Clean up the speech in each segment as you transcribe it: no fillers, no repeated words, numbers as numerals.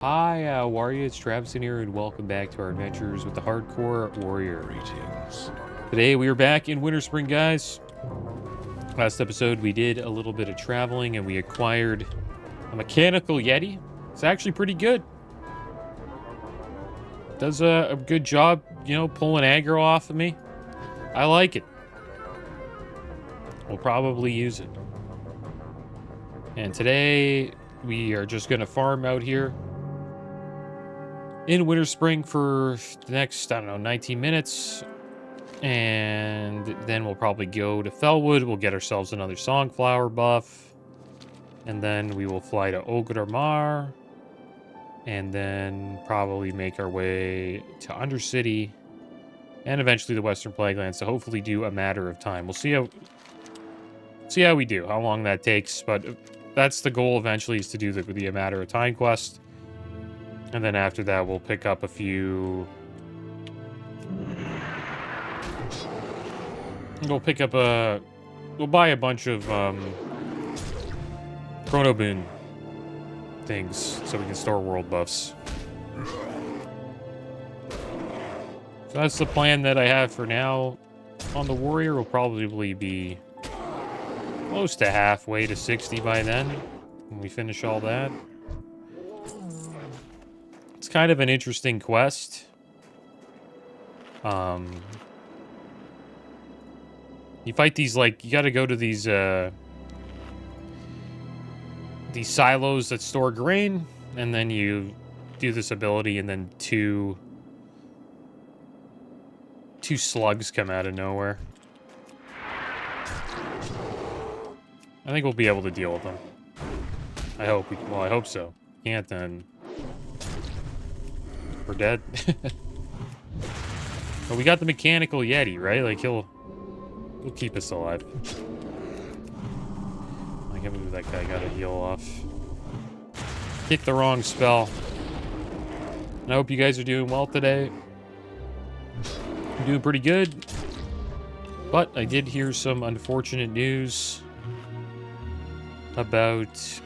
Hi, Warrior, it's Travis in here, and welcome back to our adventures with the Hardcore Warrior. Greetings. Today we are back in Winter Spring, guys. Last episode we did a little bit of traveling and we acquired a mechanical Yeti. It's actually pretty good. Does a good job, you know, pulling aggro off of me. I like it. We'll probably use it. And today we are just going to farm out here in Winter Spring for the next, I don't know, 19 minutes. And then we'll probably go to Felwood. We'll get ourselves another Songflower buff. And then we will fly to Ogadormar. And then probably make our way to Undercity. And eventually the Western Plaguelands to hopefully do a matter of time. We'll see how we do, how long that takes. But that's the goal eventually, is to do the A Matter of Time quest. And then after that, we'll pick up a few... We'll buy a bunch of, Chrono Boon things so we can store world buffs. So that's the plan that I have for now. On the Warrior, we'll probably be close to halfway to 60 by then, when we finish all that. It's kind of an interesting quest. You fight these, like, you gotta go to these silos that store grain, and then you do this ability, and then two slugs come out of nowhere. I think we'll be able to deal with them. I hope. Well, I hope so. Can't, then we're dead. But we got the mechanical Yeti, right? Like, he'll keep us alive. I can't believe that guy got a heal off. Hit the wrong spell. And I hope you guys are doing well today. I'm doing pretty good. But I did hear some unfortunate news about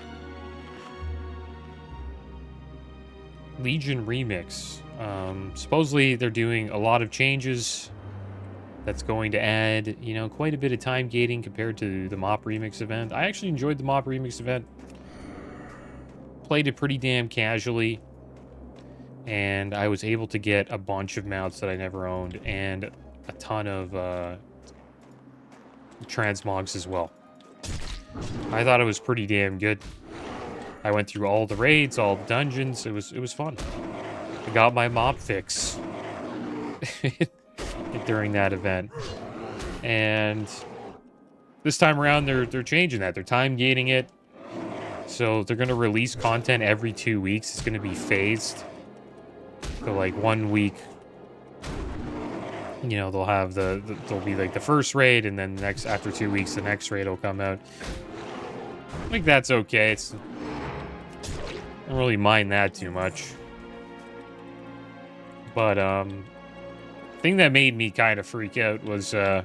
Legion Remix. Supposedly they're doing a lot of changes that's going to add, you know, quite a bit of time gating compared to the Mop Remix event. I actually enjoyed the Mop Remix event. Played it pretty damn casually. And I was able to get a bunch of mounts that I never owned and a ton of transmogs as well. I thought it was pretty damn good. I went through all the raids, all the dungeons. It was fun. I got my mob fix during that event. And this time around, they're changing that. They're time gating it. So they're going to release content every 2 weeks. It's going to be phased. So like 1 week, you know, they'll have there'll be like the first raid, and then after 2 weeks, the next raid will come out. I think that's okay. I don't really mind that too much. But thing that made me kind of freak out was how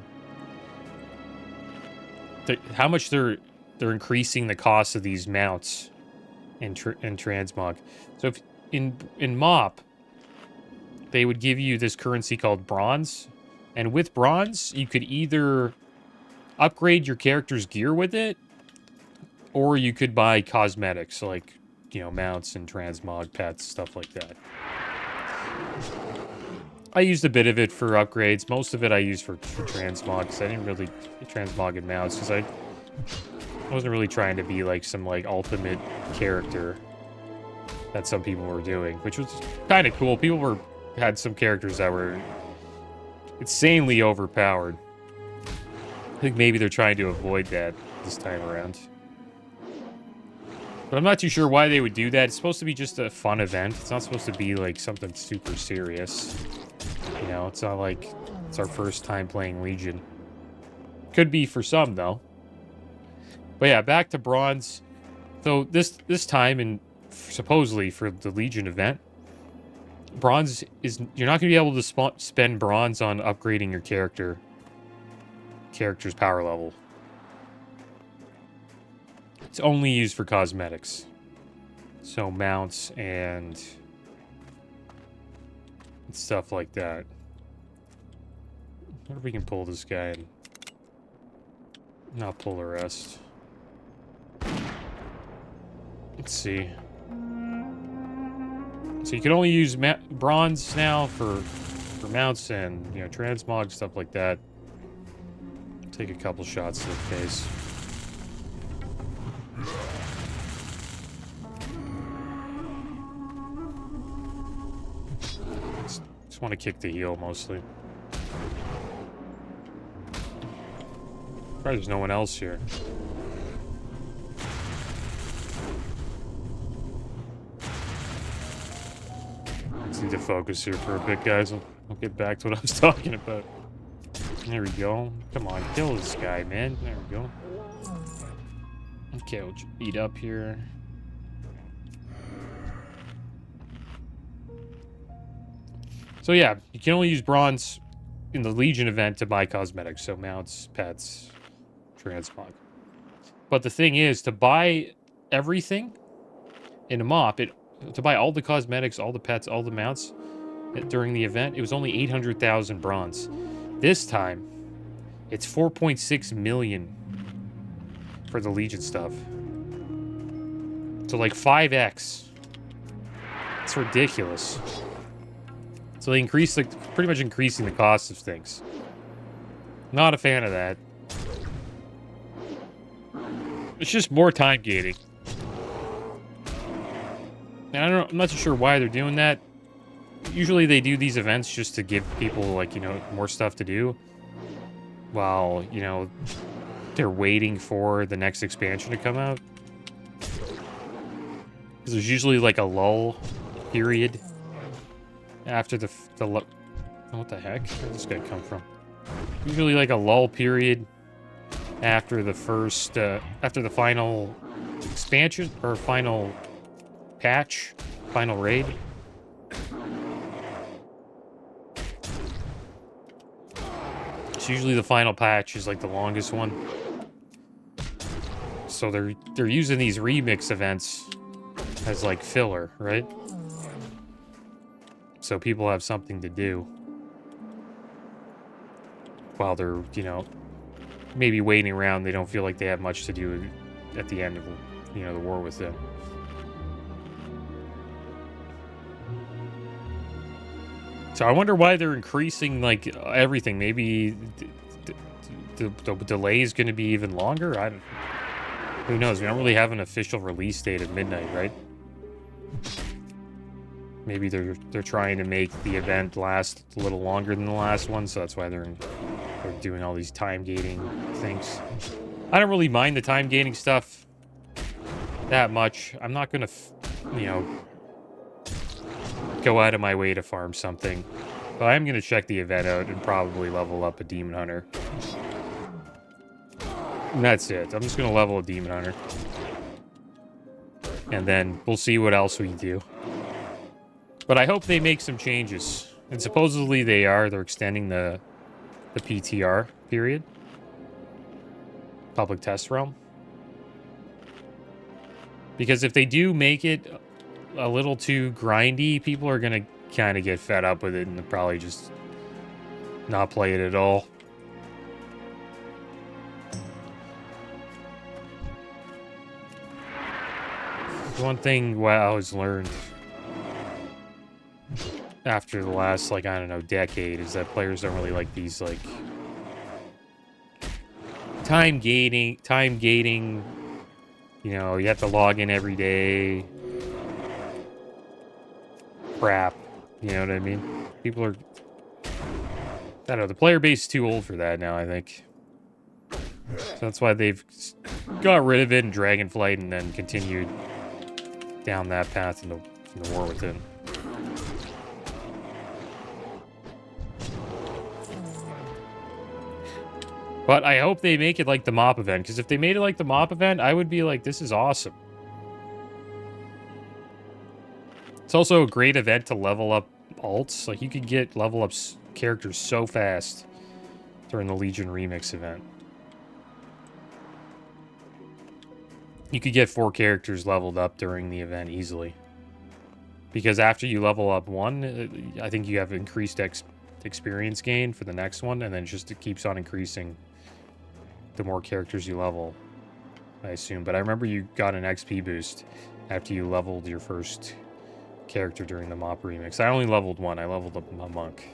much they're increasing the cost of these mounts in transmog. So if in MOP, they would give you this currency called bronze, and with bronze you could either upgrade your character's gear with it, or you could buy cosmetics like, you know, mounts and transmog pets, stuff like that. I used a bit of it for upgrades. Most of it I used for transmog, because I didn't really transmog in mounts, because I wasn't really trying to be like some like ultimate character that some people were doing, which was kind of cool. People had some characters that were insanely overpowered. I think maybe they're trying to avoid that this time around. But I'm not too sure why they would do that. It's supposed to be just a fun event. It's not supposed to be like something super serious. You know, it's not like it's our first time playing Legion. Could be for some, though. But yeah, back to bronze. So this time, and supposedly for the Legion event, bronze is, you're not going to be able to spend bronze on upgrading your character's power level. It's only used for cosmetics. So mounts and stuff like that. I wonder if we can pull this guy and not pull the rest. Let's see. So you can only use bronze now for mounts and, you know, transmog, stuff like that. Take a couple shots to the face. Just want to kick the heel mostly. Probably there's no one else here. Just need to focus here for a bit, guys. I'll get back to what I was talking about. There we go. Come on, kill this guy, man. There we go. Okay, we'll eat up here. So yeah, you can only use bronze in the Legion event to buy cosmetics. So mounts, pets, transmog. But the thing is, to buy everything in a MOP, to buy all the cosmetics, all the pets, all the mounts during the event, it was only 800,000 bronze. This time, it's 4.6 million for the Legion stuff. So like 5x. It's ridiculous. So they pretty much increasing the cost of things. Not a fan of that. It's just more time gating. And I'm not too sure why they're doing that. Usually they do these events just to give people, like, you know, more stuff to do. While, you know, they're waiting for the next expansion to come out. Because there's usually like a lull period after the oh, what the heck? Where did this guy come from? Usually like a lull period after the first, after the final expansion, or final patch, final raid. So usually the final patch is like the longest one. So they're using these remix events as like filler, right? So people have something to do while they're, you know, maybe waiting around. They don't feel like they have much to do at the end of, you know, the war within. So I wonder why they're increasing, like, everything. Maybe the delay is going to be even longer. Who knows? We don't really have an official release date of midnight, right? Maybe they're trying to make the event last a little longer than the last one, so that's why they're doing all these time gating things. I don't really mind the time gating stuff that much. I'm not gonna, you know, go out of my way to farm something, but I'm gonna check the event out and probably level up a Demon Hunter. And that's it. I'm just gonna level a Demon Hunter, and then we'll see what else we do. But I hope they make some changes. And supposedly they are. They're extending the PTR period. Public Test Realm. Because if they do make it a little too grindy, people are going to kind of get fed up with it and probably just not play it at all. One thing WoW has learned after the last, like, I don't know, decade is that players don't really like these, like, time gating, you know, you have to log in every day crap, you know what I mean? People are, I don't know, the player base is too old for that now, I think. So that's why they've got rid of it in Dragonflight and then continued down that path in the War Within. But I hope they make it like the MOP event, because if they made it like the MOP event, I would be like, this is awesome. It's also a great event to level up alts. Like, you could get level up characters so fast during the Legion Remix event. You could get 4 characters leveled up during the event easily. Because after you level up one, I think you have increased experience gain for the next one, and then it keeps on increasing the more characters you level, I assume. But I remember you got an XP boost after you leveled your first character during the mop remix. I only leveled one. I leveled up a monk.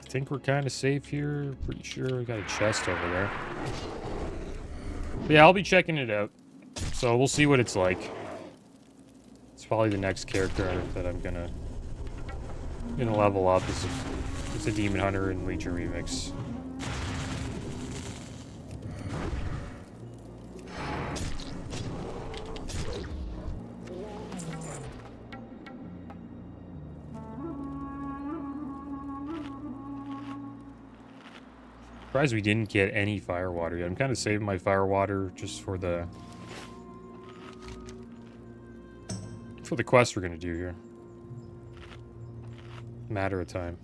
I think we're kind of safe here. Pretty sure we got a chest over there. But yeah, I'll be checking it out. So we'll see what it's like. It's probably the next character that I'm gonna level up. It's a Demon Hunter and Legion remix. Surprised we didn't get any firewater yet. I'm kind of saving my firewater just for the quest we're gonna do here. Matter of time.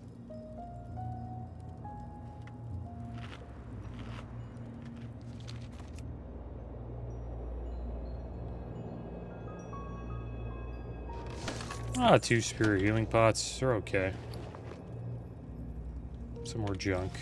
Ah, 2 spirit healing pots. They're okay. Some more junk.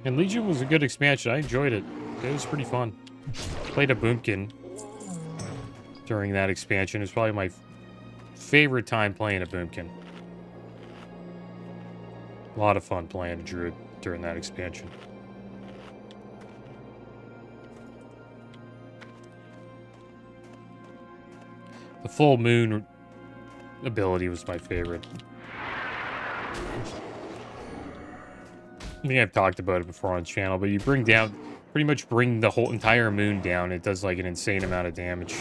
And Legion was a good expansion. I enjoyed it. It was pretty fun. Played a Boomkin during that expansion. It was probably my favorite time playing a Boomkin. A lot of fun playing Druid during that expansion. The full moon ability was my favorite. I think I've talked about it before on the channel, but you pretty much bring the whole entire moon down. It does like an insane amount of damage.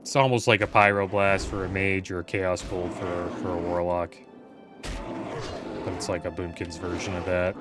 It's almost like a Pyroblast for a mage or a Chaos Bolt for a Warlock. But it's like a Boomkin's version of that.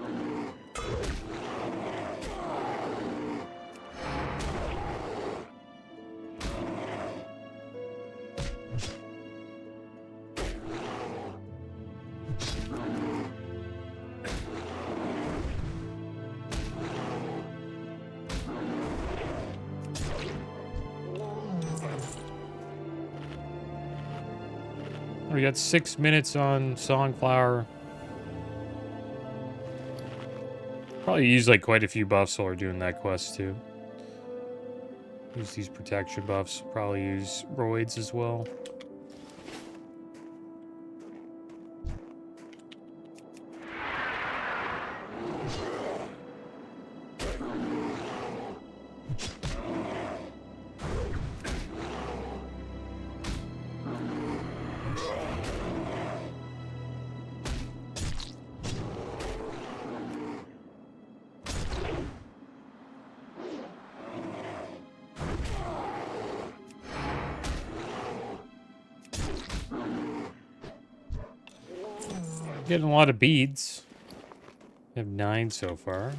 We got 6 minutes on Songflower. Probably use like quite a few buffs while we're doing that quest too. Use these protection buffs. Probably use roids as well. Getting a lot of beads. We have 9 so far.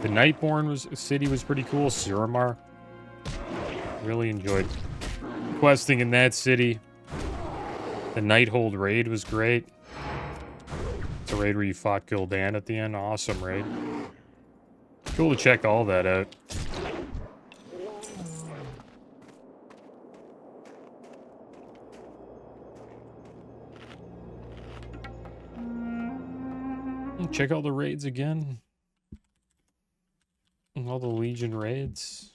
The Nightborn city was pretty cool. Suramar. Really enjoyed questing in that city. The Nighthold raid was great. It's a raid where you fought Gul'dan at the end. Awesome raid. Cool to check all that out. Check all the raids again. All the Legion raids.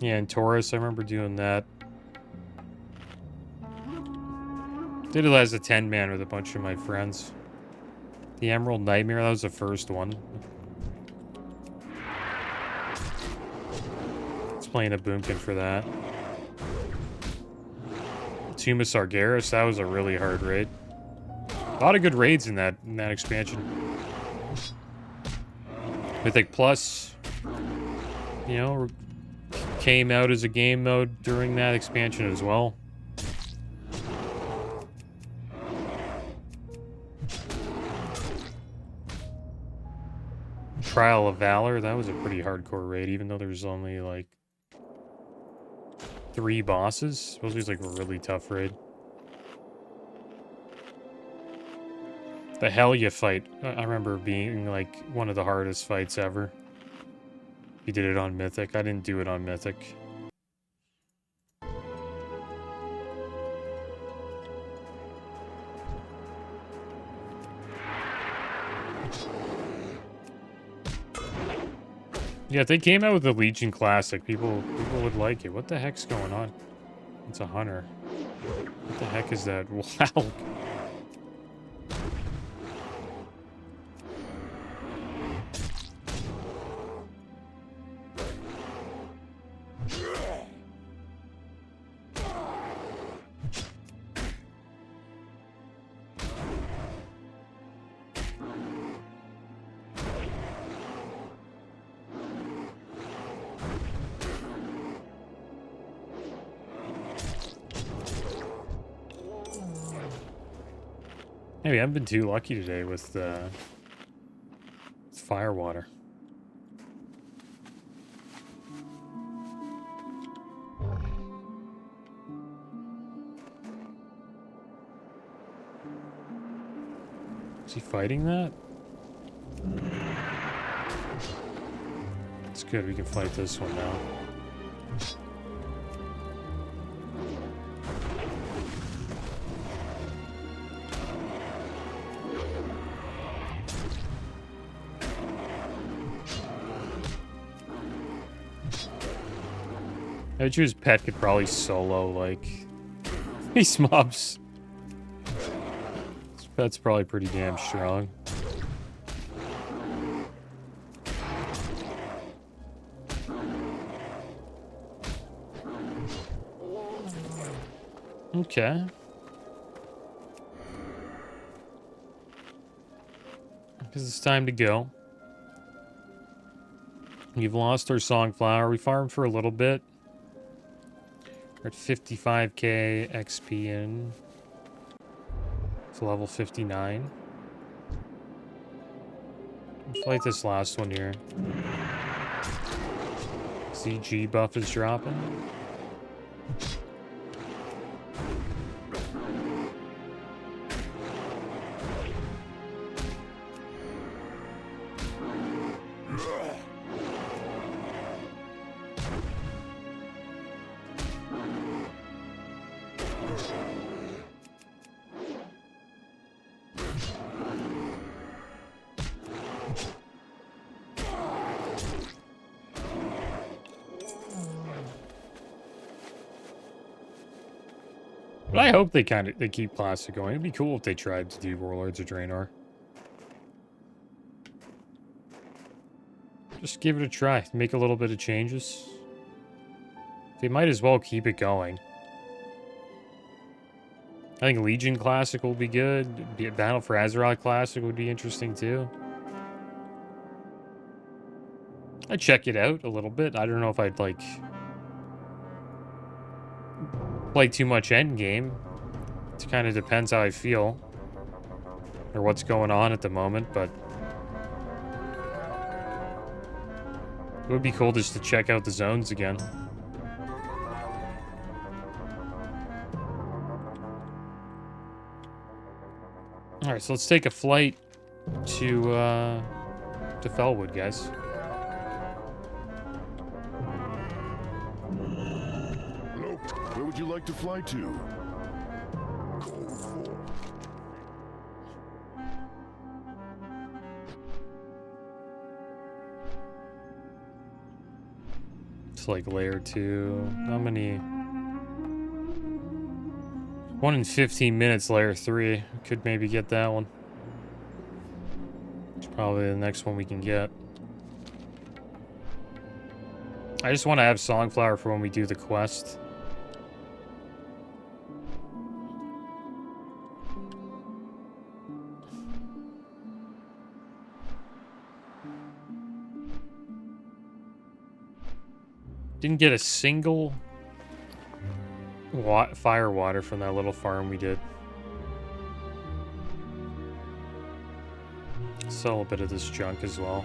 Yeah, and Taurus, I remember doing that. Did it as a 10-man with a bunch of my friends. The Emerald Nightmare, that was the first one. I was playing a Boomkin for that. Tomb of Sargeras, that was a really hard raid. A lot of good raids in that expansion. Mythic Plus, you know, came out as a game mode during that expansion as well. Trial of Valor, that was a pretty hardcore raid, even though there's only like 3 bosses. Supposed to be like a really tough raid. The Helya fight, I remember being like one of the hardest fights ever. He did it on Mythic. I didn't do it on Mythic. Yeah, if they came out with the Legion Classic, people would like it. What the heck's going on? It's a hunter. What the heck is that? Wow. Maybe I haven't been too lucky today with Firewater. Is he fighting that? It's good, we can fight this one now. I would choose Pet could probably solo, like, these mobs. This Pet's probably pretty damn strong. Okay. Because it's time to go. We've lost our Songflower. We farmed for a little bit. We're at 55k XP in. It's level 59. Let's fight this last one here. CG buff is dropping. But I hope they keep Classic going. It'd be cool if they tried to do Warlords of Draenor. Just give it a try. Make a little bit of changes. They might as well keep it going. I think Legion Classic will be good. Battle for Azeroth Classic would be interesting too. I'd check it out a little bit. I don't know if I'd like play too much endgame. It kind of depends how I feel or what's going on at the moment, but It would be cool just to check out the zones again. Alright, so let's take a flight to Fellwood, guys. Hello, where would you like to fly to? It's like layer 2. How many? 1 in 15 minutes, layer 3. Could maybe get that one. It's probably the next one we can get. I just want to have Songflower for when we do the quest. Didn't get a single fire water from that little farm we did. Sell a bit of this junk as well.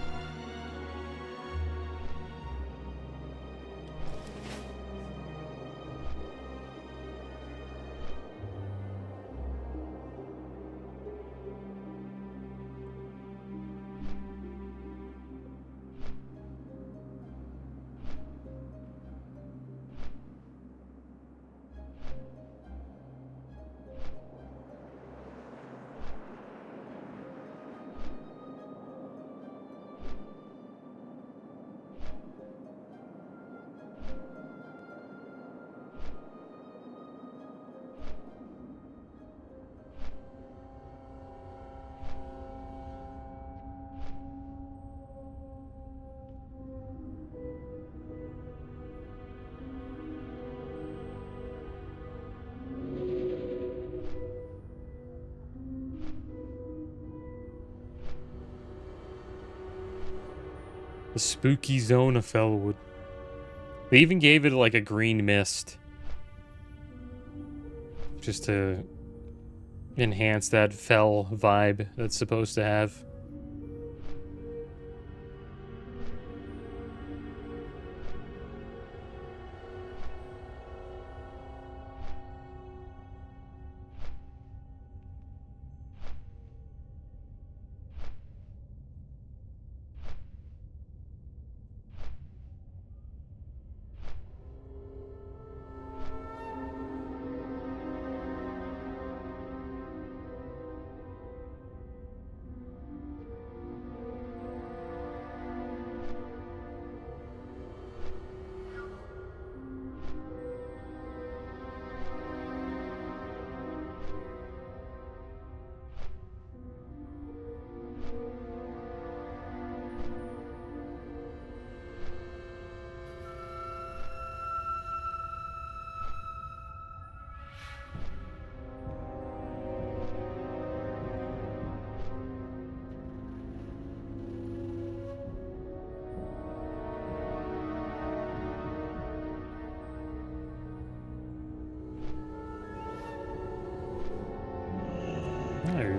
The spooky zone of Fellwood. They even gave it like a green mist. Just to enhance that fell vibe that's supposed to have.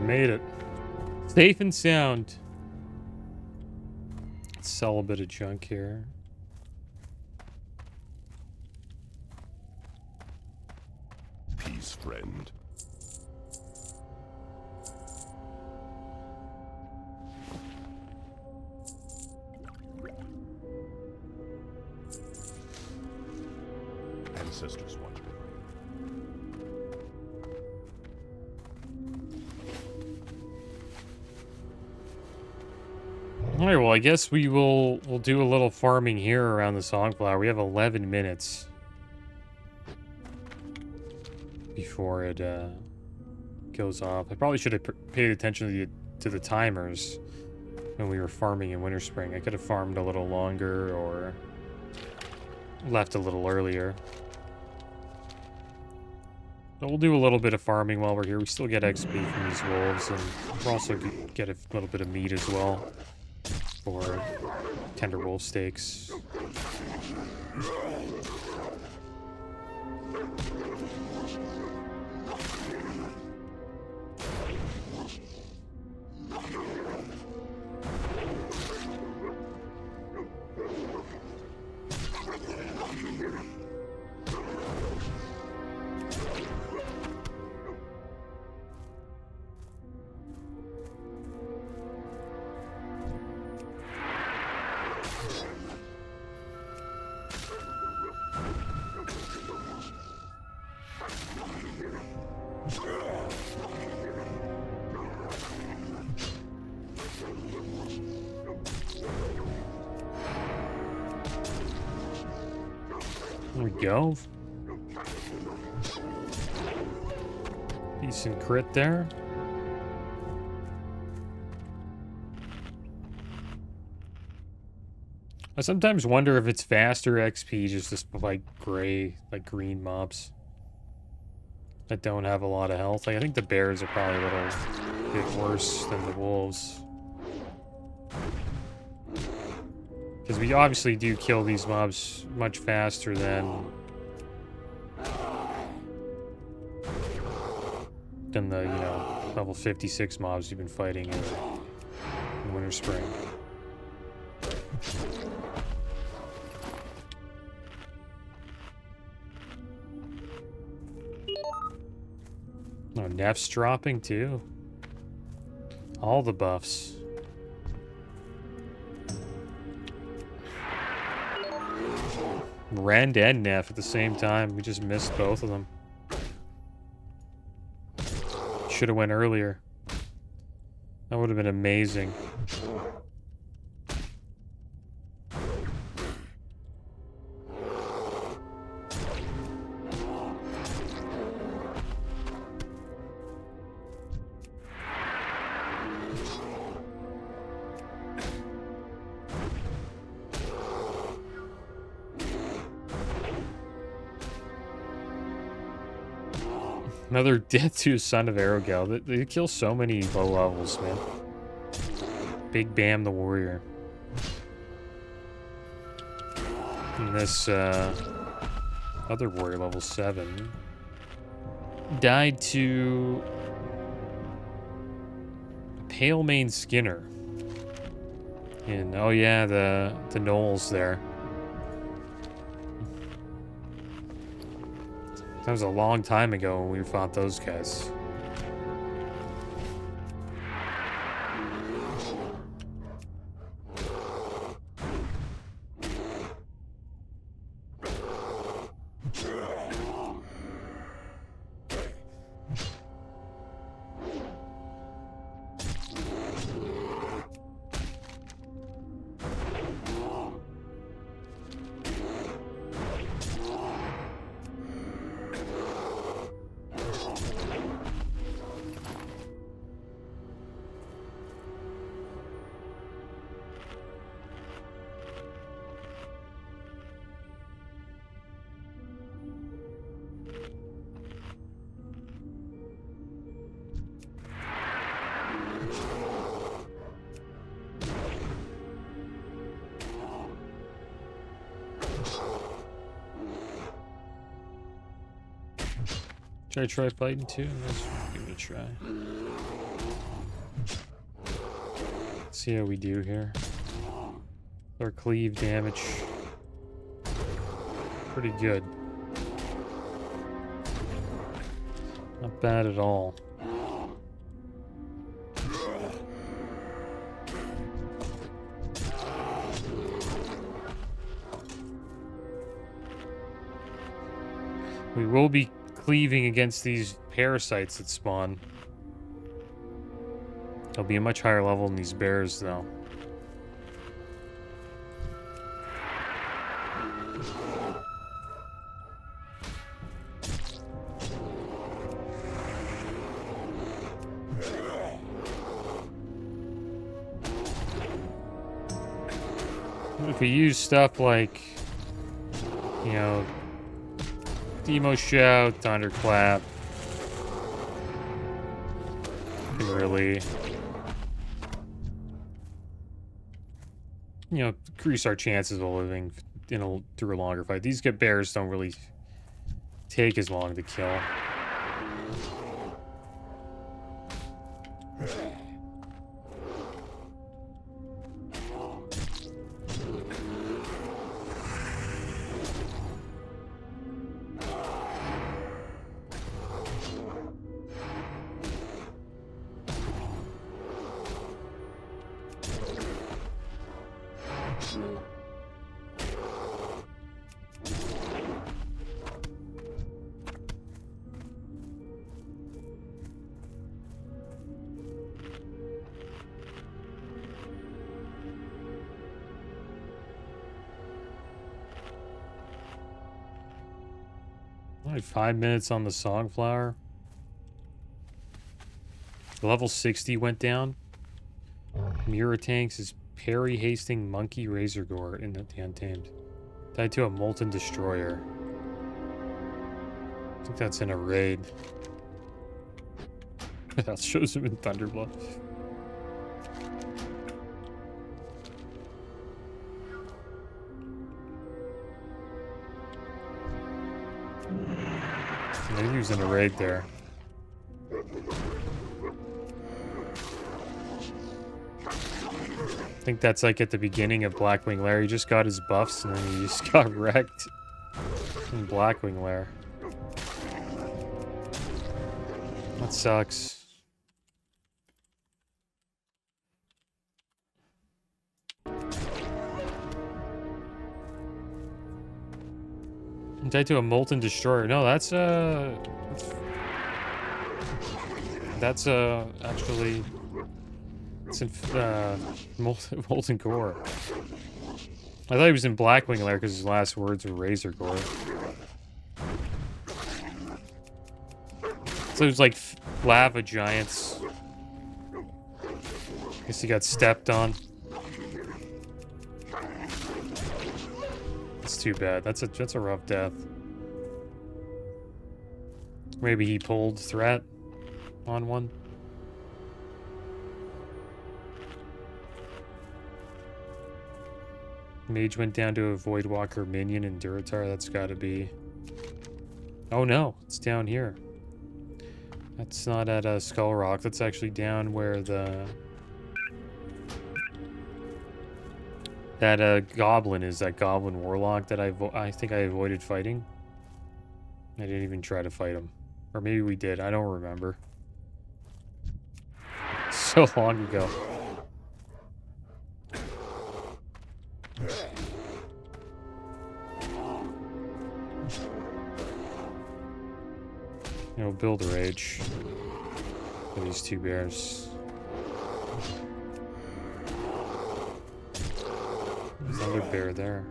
Made it. Safe and sound. Let's sell a bit of junk here. Peace, friend. Ancestors watch me. Alright, well I guess we'll do a little farming here around the Songflower. We have 11 minutes before it goes off. I probably should have paid attention to the timers when we were farming in Winter Spring. I could have farmed a little longer or left a little earlier. But we'll do a little bit of farming while we're here. We still get XP from these wolves, and we'll also get a little bit of meat as well for tender wolf steaks. There we go. Decent crit there. I sometimes wonder if it's faster XP just like green mobs that don't have a lot of health. Like, I think the bears are probably a little bit worse than the wolves. Because we obviously do kill these mobs much faster than the, you know, level 56 mobs you've been fighting in Winter Spring. Oh, Neff's dropping too. All the buffs. Rend and Neff at the same time. We just missed both of them. Should have went earlier. That would have been amazing. Another death to Son of Arrowgal. They kill so many low levels, man. Big Bam the Warrior. And this other warrior, level 7, died to Pale Mane Skinner. And oh yeah, the gnolls there. That was a long time ago when we fought those guys. Should I try fighting too? Let's give it a try. See how we do here. Our cleave damage. Pretty good. Not bad at all. We will be cleaving against these parasites that spawn. They'll be a much higher level than these bears, though. If we use stuff like, you know, Demo Shout, Thunderclap, can really, you know, increase our chances of living through a longer fight. These bears don't really take as long to kill. Only 5 minutes on the Songflower. Level 60 went down. Mirror Tanks is Perry Hasting Monkey Razor Gore in the Untamed. Tied to a Molten Destroyer. I think that's in a raid. That shows him in Thunderblood. Maybe he was in a raid there. I think that's like at the beginning of Blackwing Lair. He just got his buffs and then he just got wrecked in Blackwing Lair. That sucks. I'm tied to a Molten Destroyer. No, that's actually it's in Molten Core. I thought he was in Blackwing Lair because his last words were Razor Gore. So it was like lava giants. Guess he got stepped on. That's too bad. That's a rough death. Maybe he pulled threat on one. Mage went down to a Voidwalker minion and Duratar. That's got to be... Oh no, it's down here. That's not at Skull Rock. That's actually down where the... That goblin is, that goblin warlock that I think I avoided fighting. I didn't even try to fight him. Or maybe we did. I don't remember. So long ago. You know, build a rage for these two bears. There's another bear there.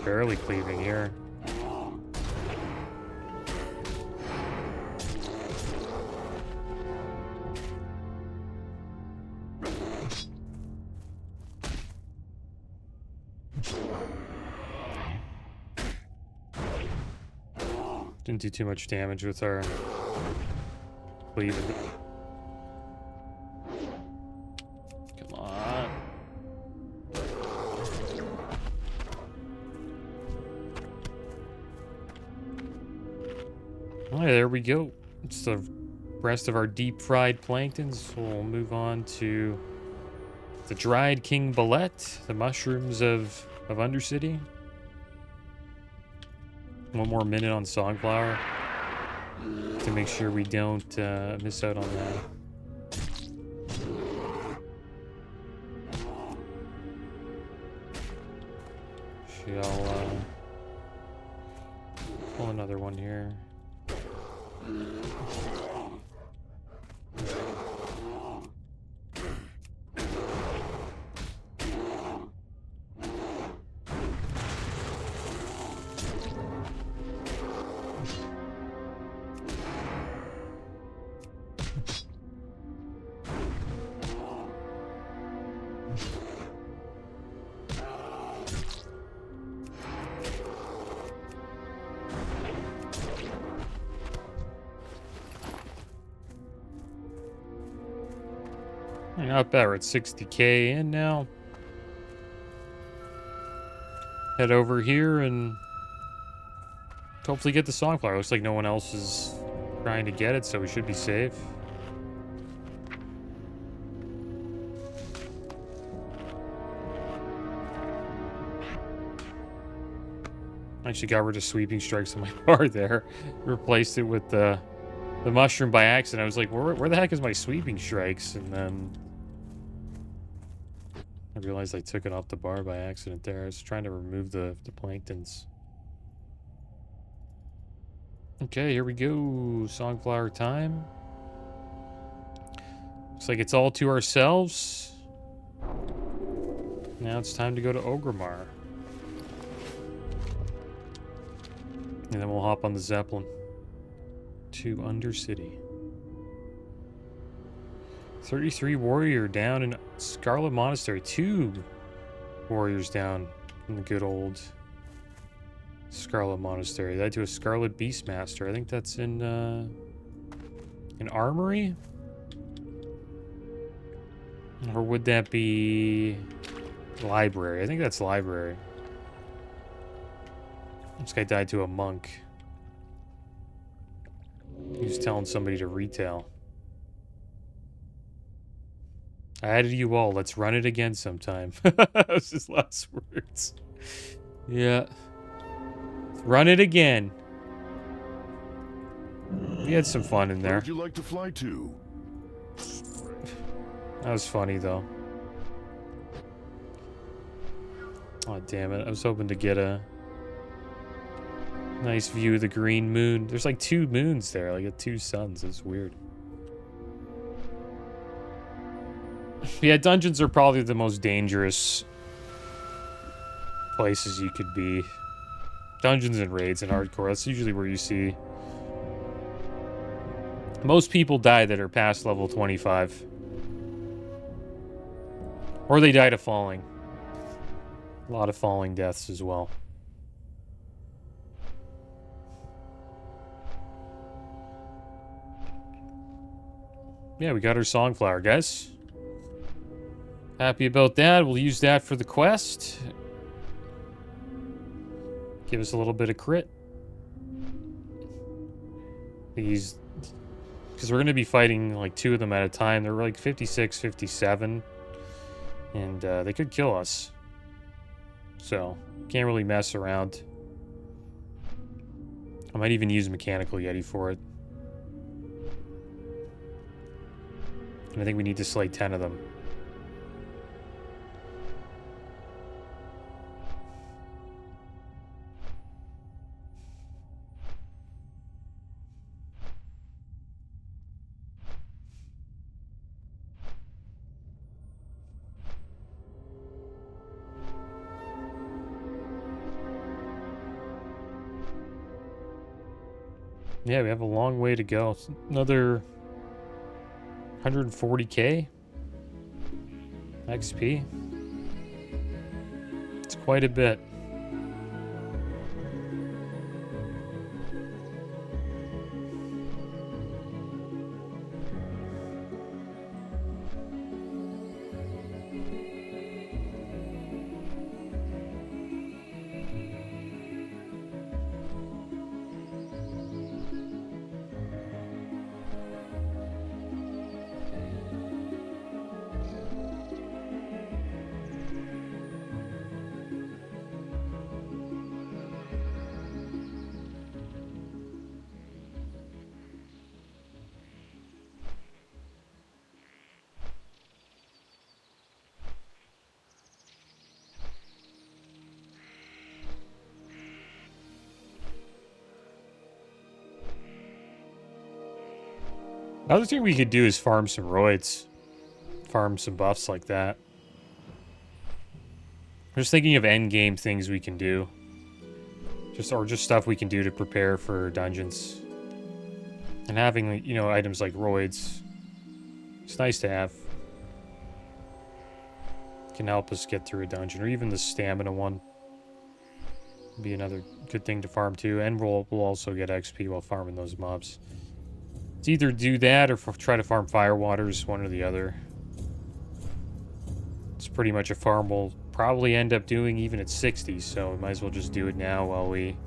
Barely cleaving here. Didn't do too much damage with our cleaving. Come on. Alright, there we go. It's the rest of our deep fried planktons. We'll move on to the dried king bullet, the mushrooms of Undercity. 1 more minute on Songflower to make sure we don't miss out on that. Shall pull another one here. Not bad. We're at 60k in now. Head over here and hopefully get the Songflower. Looks like no one else is trying to get it, so we should be safe. Actually got rid of sweeping strikes on my bar there. Replaced it with the the mushroom by accident. I was like, where the heck is my sweeping strikes? And then I realized I took it off the bar by accident there. I was trying to remove the planktons. Okay, here we go. Songflower time. Looks like it's all to ourselves. Now it's time to go to Ogrimmar. And then we'll hop on the Zeppelin to Undercity. 33 warrior down in Scarlet Monastery. 2 warriors down in the good old Scarlet Monastery. That to a Scarlet Beastmaster. I think that's in an armory? Or would that be library? I think that's library. This guy died to a monk. He was telling somebody to retail. I added you all. Let's run it again sometime. That was his last words. Yeah. Run it again. We had some fun in there. Where would you like to fly to? That was funny, though. Oh, damn it. I was hoping to get a nice view of the green moon. There's like 2 moons there, like 2 suns. It's weird. Yeah, dungeons are probably the most dangerous places you could be. Dungeons and raids and hardcore, that's usually where you see most people die that are past level 25. Or they die to falling. A lot of falling deaths as well. Yeah, we got our Songflower, guys. Happy about that. We'll use that for the quest. Give us a little bit of crit. These... Because we're going to be fighting like 2 of them at a time. They're like 56, 57. And they could kill us. So, can't really mess around. I might even use Mechanical Yeti for it. And I think we need to slay 10 of them. Yeah, we have a long way to go. Another 140k XP. It's quite a bit. Another thing we could do is farm some roids. Farm some buffs like that. I'm just thinking of end game things we can do. Just stuff we can do to prepare for dungeons. And having, you know, items like roids. It's nice to have. Can help us get through a dungeon. Or even the stamina one. Be another good thing to farm too. And we'll also get XP while farming those mobs. It's either do that or try to farm Firewaters, one or the other. It's pretty much a farm we'll probably end up doing even at 60, so we might as well just do it now while we,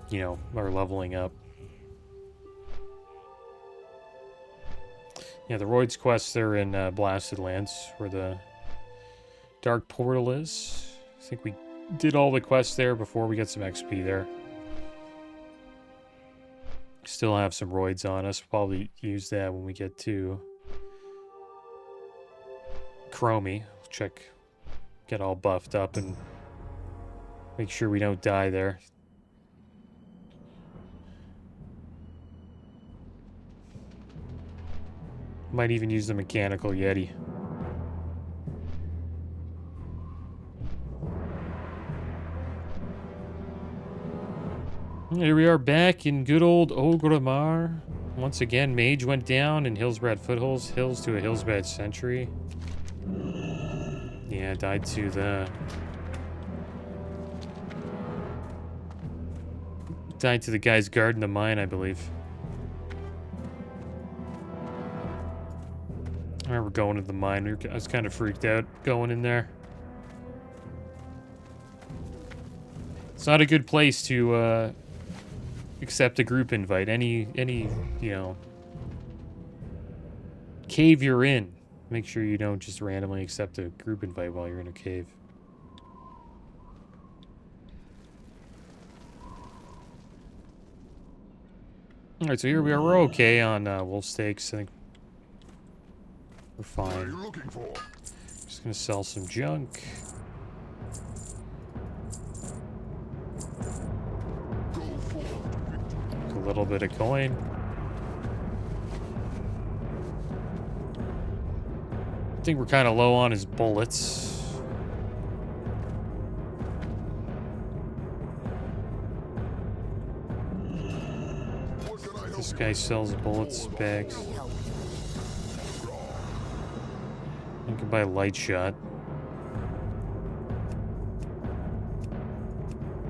you know, are leveling up. Yeah, the Roids quests, they're in Blasted Lands, where the Dark Portal is. I think we did all the quests there before we get some XP there. Still have some roids on us. Probably use that when we get to Chromie. Check, get all buffed up and make sure we don't die there. Might even use the mechanical Yeti. Here we are back in good old Orgrimmar. Once again, Mage went down in Hillsbrad Foothills. Hills to a Hillsbrad Sentry. Yeah, died to the... Died to the guys guarding the mine, I believe. I remember going to the mine. I was kind of freaked out going in there. It's not a good place to accept a group invite. Any you know, cave you're in, make sure you don't just randomly accept a group invite while you're in a cave. All right, so here we are. We're okay on wolf steaks. I think we're fine. What are you looking for? Just gonna sell some junk. A little bit of coin. I think we're kind of low on his bullets. This guy sells bullets, bags. You can buy a light shot.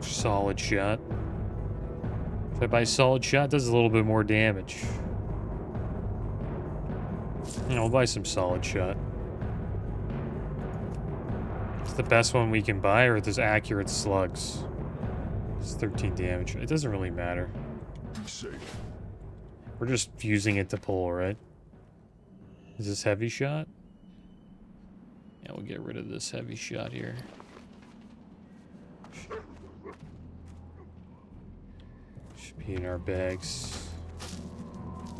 Solid shot. If I buy solid shot, it does a little bit more damage. Yeah, I'll buy some solid shot. It's the best one we can buy, or there's accurate slugs. It's 13 damage. It doesn't really matter. We're just using it to pull, right? Is this heavy shot? Yeah, we'll get rid of this heavy shot here. Should be in our bags.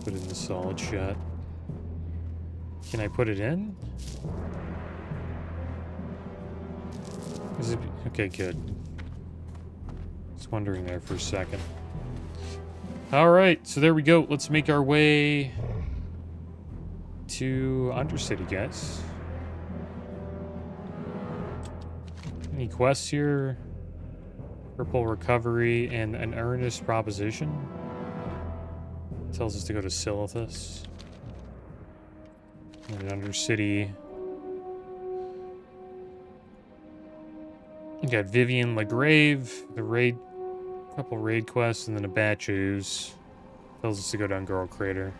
Put in the solid shot. Can I put it in? Is it... Okay, good. Just wondering there for a second. Alright, so there we go. Let's make our way to Undercity, guys. Any quests here? Purple recovery and an earnest proposition. Tells us to go to Silithus. And Undercity. We got Vivian Lagrave, the raid, couple raid quests, and then a batch of ooze. Tells us to go down Girl Crater.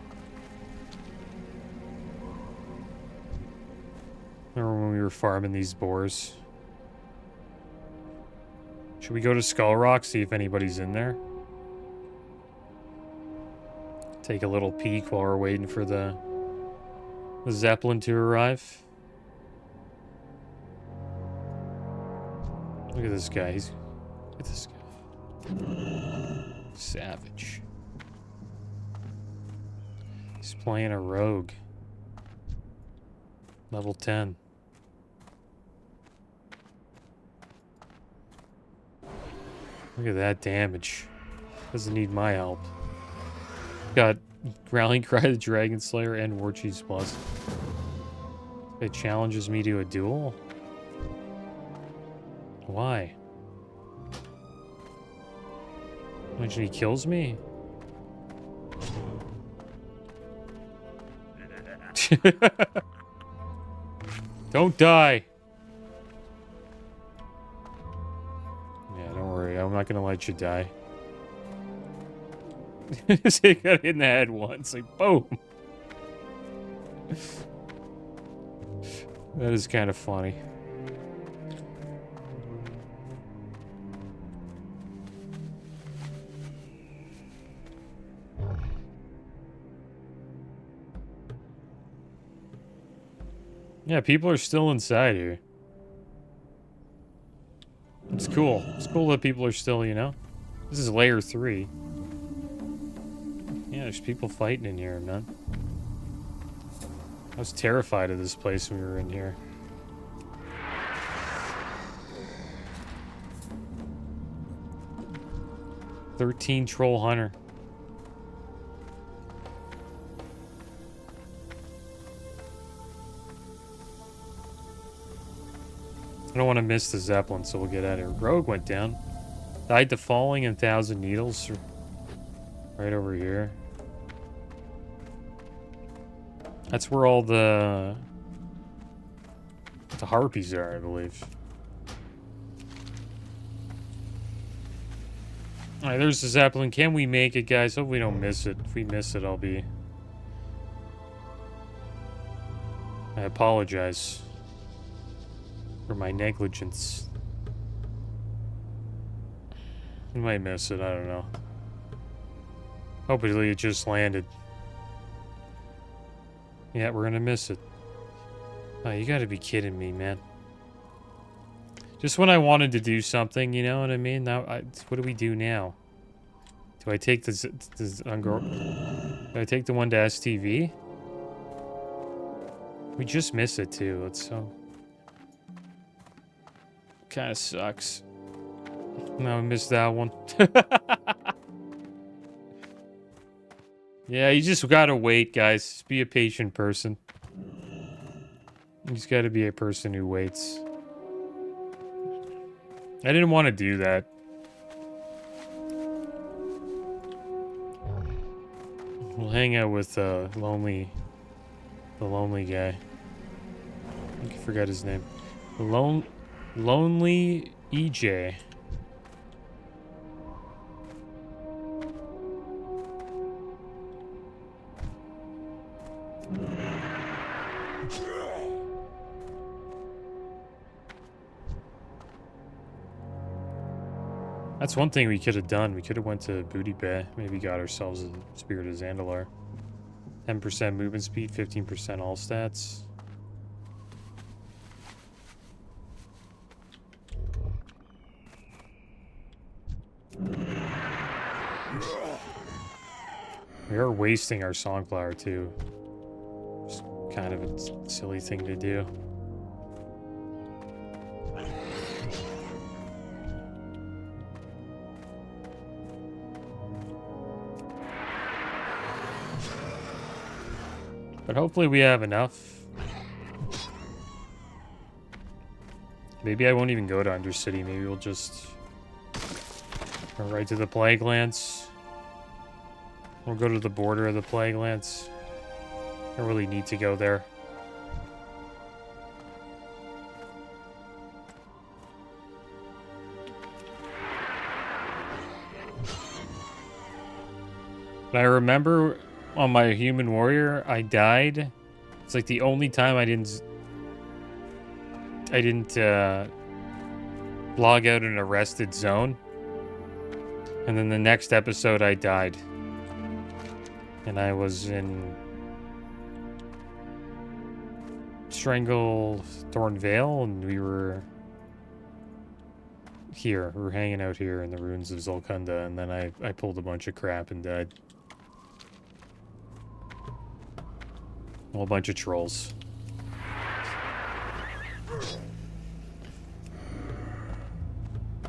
Remember when we were farming these boars? Should we go to Skull Rock, see if anybody's in there? Take a little peek while we're waiting for the Zeppelin to arrive. Look at this guy. Look at this guy. Savage. He's playing a rogue. Level 10. Look at that damage. Doesn't need my help. Got Rallying Cry the Dragon Slayer and War Chief's Plus. It challenges me to a duel? Why? Imagine he kills me? Don't die! Yeah, don't worry. I'm not gonna let you die. So he got hit in the head once. Like, boom! That is kind of funny. Yeah, people are still inside here. It's cool. It's cool that people are still, you know? This is layer 3. Yeah, there's people fighting in here, man. I was terrified of this place when we were in here. "13 Troll Hunter." I don't want to miss the Zeppelin, so we'll get out of here. Rogue went down. Died to falling and 1,000 needles. Right over here. That's where all the harpies are, I believe. Alright, there's the Zeppelin. Can we make it, guys? Hope we don't miss it. If we miss it, I apologize for my negligence. We might miss it, I don't know. Hopefully it just landed. Yeah, we're gonna miss it. Oh, you gotta be kidding me, man. Just when I wanted to do something, you know what I mean? Now, what do we do now? Do I take do I take the one to STV? We just miss it too. It's so kind of sucks. No, I missed that one. Yeah, you just gotta wait, guys. Just be a patient person. You just gotta be a person who waits. I didn't want to do that. We'll hang out with the lonely guy. I think I forgot his name. Lonely EJ. That's one thing we could have done. We could have went to Booty Bay. Maybe got ourselves a Spirit of Zandalar. 10% movement speed, 15% all stats. We are wasting our Songflower too. Just kind of a silly thing to do. But hopefully we have enough. Maybe I won't even go to Undercity. Maybe we'll just go right to the Plague Lance. We'll go to the border of the Plague Lance. I don't really need to go there. But I remember on my Human Warrior, I died. It's like the only time I didn't log out an arrested zone. And then the next episode I died. And I was in Stranglethorn Vale, and we were here. We were hanging out here in the ruins of Zolkunda, and then I pulled a bunch of crap and died. A whole bunch of trolls.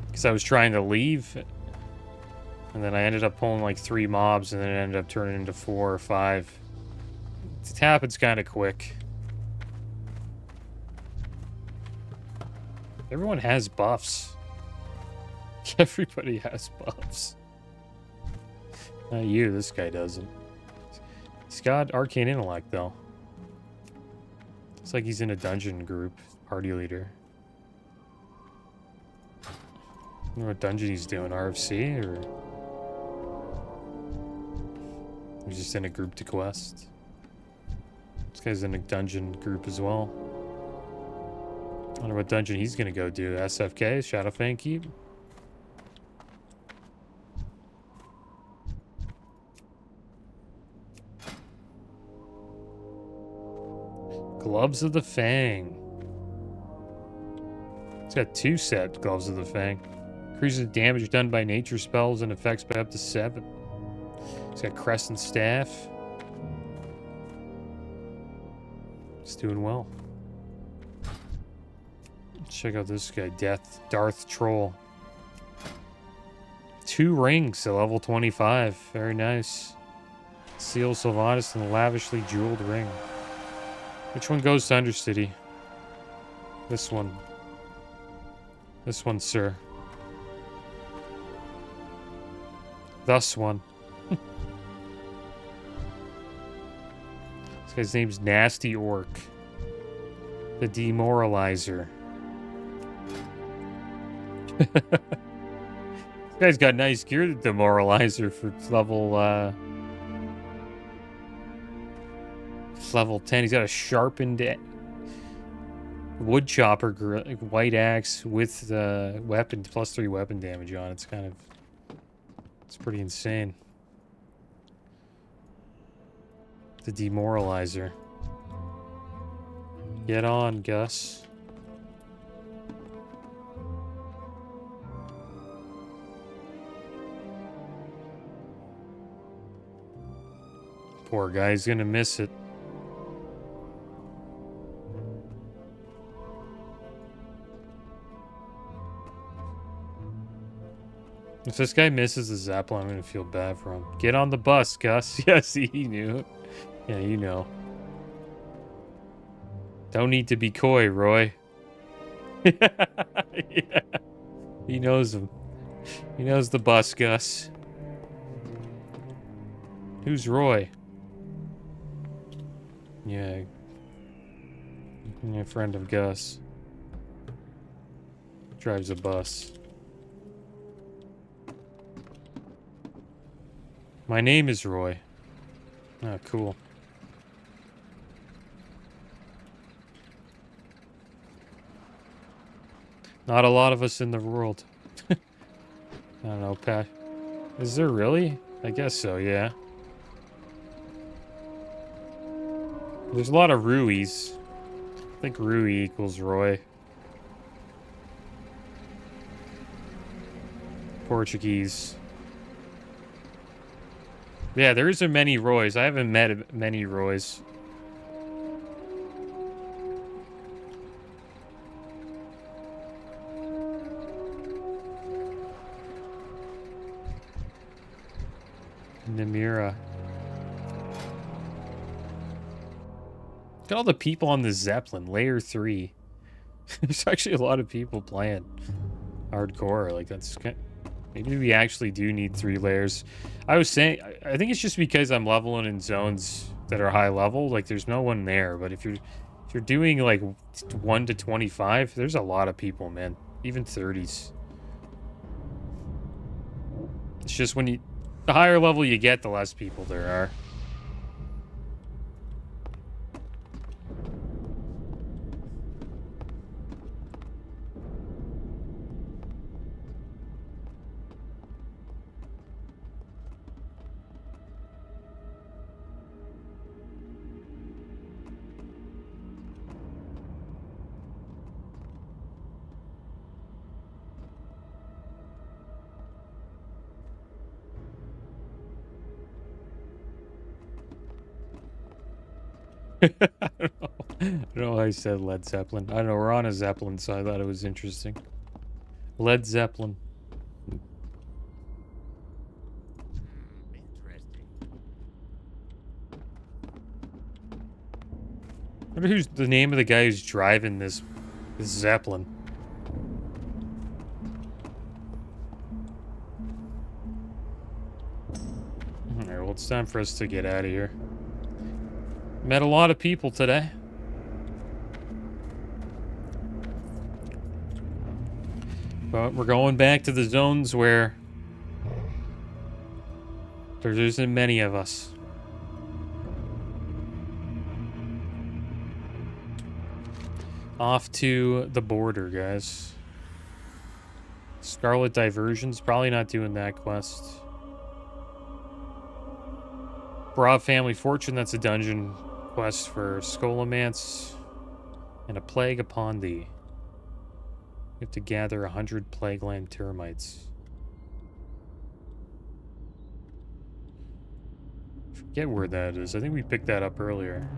Because I was trying to leave, and then I ended up pulling like 3 mobs, and then it ended up turning into 4 or 5. It happens kind of quick. Everyone has buffs. Everybody has buffs. Not you, this guy doesn't. He's got Arcane Intellect, though. Looks like he's in a dungeon group, party leader. I don't know what dungeon he's doing, RFC, or... He's just in a group to quest. This guy's in a dungeon group as well. I wonder what dungeon he's gonna go do. SFK, Shadowfang Keep? Gloves of the Fang. It's got 2 set Gloves of the Fang. Increases damage done by nature spells and effects by up to 7. He's got Crescent Staff. He's doing well. Check out this guy, Darth Troll. 2 rings at level 25. Very nice. Seal Sylvanas and the lavishly jeweled ring. Which one goes to Undercity? This one. This one, sir. Thus one. This guy's name's Nasty Orc. The Demoralizer. This guy's got nice gear, the Demoralizer, for level 10. He's got a sharpened wood chopper, white axe with weapon, +3 weapon damage on it. It's pretty insane. The Demoralizer. Get on, Gus. Poor guy's gonna miss it. If this guy misses the Zeppelin, I'm gonna feel bad for him. Get on the bus, Gus. Yes, he knew. Yeah, you know. Don't need to be coy, Roy. Yeah. He knows him. He knows the bus, Gus. Who's Roy? Yeah. A friend of Gus. Drives a bus. My name is Roy. Oh, cool. Not a lot of us in the world. I don't know, Pat. Is there really? I guess so, yeah. There's a lot of Ruies. I think Rui equals Roy. Portuguese. Yeah, there isn't many Roys. I haven't met many Roys. Namira. Look at all the people on the Zeppelin. Layer 3. There's actually a lot of people playing hardcore. Like, that's kind of, maybe we actually do need 3 layers. I was saying, I think it's just because I'm leveling in zones that are high level. Like, there's no one there. But if you're doing like 1 to 25, there's a lot of people, man. Even 30s. It's just when you, the higher level you get, the less people there are. I don't know why I said Led Zeppelin. I don't know, we're on a Zeppelin, so I thought it was interesting. Led Zeppelin. Interesting. I wonder who's the name of the guy who's driving this Zeppelin. Alright, well, it's time for us to get out of here. Met a lot of people today. But we're going back to the zones where there isn't many of us. Off to the border, guys. Scarlet Diversion's probably not doing that quest. Broad Family Fortune, that's a dungeon quest for Scholomance. And a Plague Upon Thee. You have to gather 100 Plagueland Termites. Forget where that is. I think we picked that up earlier.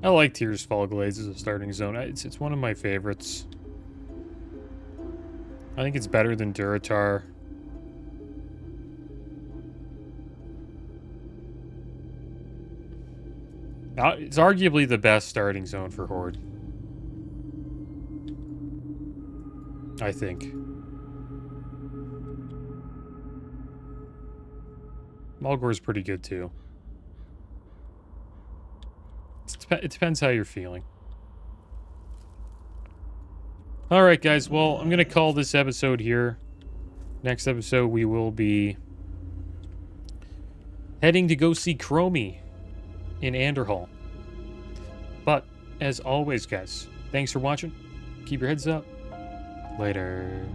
I like Tears Fall Glades as a starting zone. It's one of my favorites. I think it's better than Duratar. It's arguably the best starting zone for Horde. I think. Mulgore's pretty good too. It depends how you're feeling. Alright guys, well, I'm going to call this episode here. Next episode we will be heading to go see Chromie in Anderhall. But, as always guys, thanks for watching. Keep your heads up. Later.